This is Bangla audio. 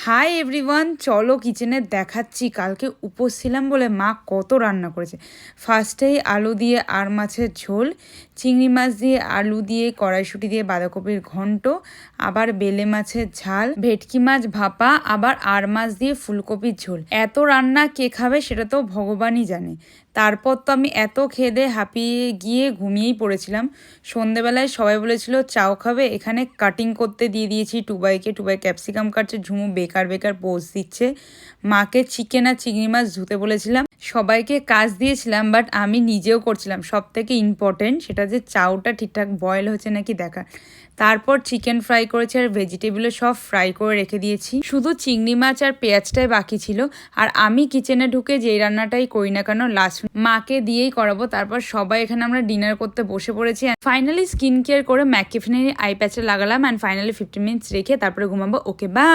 হাই এভরিওয়ান, চলো কিচেনে দেখাচ্ছি কালকে উপোস ছিলাম বলে মা কত রান্না করেছে। ফার্স্টেই আলু দিয়ে আর মাছের ঝোল, চিংড়ি মাছ দিয়ে আলু দিয়ে কড়াইশুঁটি দিয়ে বাঁধাকপির ঘন্ট, আবার বেলে মাছের ঝাল, ভেটকি মাছ ভাপা, আবার আর মাছ দিয়ে ফুলকপির ঝোল। এত রান্না কে খাবে সেটা তো ভগবানই জানে। তারপর তো আমি এত খেয়ে দিয়ে হাঁপিয়ে গিয়ে ঘুমিয়েই পড়েছিলাম। সন্ধেবেলায় সবাই বলেছিল চাও খাবে, এখানে কাটিং করতে দিয়ে দিয়েছি টুবাইকে। টুবাই ক্যাপসিকাম কাটছে, ঝুমু বেকার বেকার পোজ দিচ্ছে। মাকে চিকেন আর চিংড়ি মাছ ধুতে বলেছিলাম। সবাইকে কাজ দিয়েছিলাম, বাট আমি নিজেও করছিলাম। সব থেকে ইম্পর্টেন্ট সেটা যে চাউটা ঠিকঠাক বয়েল হচ্ছে নাকি দেখা। তারপর চিকেন ফ্রাই করেছি আর ভেজিটেবলও সব ফ্রাই করে রেখে দিয়েছি। শুধু চিংড়ি মাছ আর পেঁয়াজটাই বাকি ছিল। আর আমি কিচেনে ঢুকে যেই রান্নাটাই করি না কেন লাস্ট মাকে দিয়েই করাবো। তারপর সবাই এখানে আমরা ডিনার করতে বসে পড়েছি। ফাইনালি স্কিন কেয়ার করে ম্যাককেফিনের আই প্যাচে লাগালাম অ্যান্ড ফাইনালি 15 মিনিটস রেখে তারপরে ঘুমাবো। ওকে, বাই।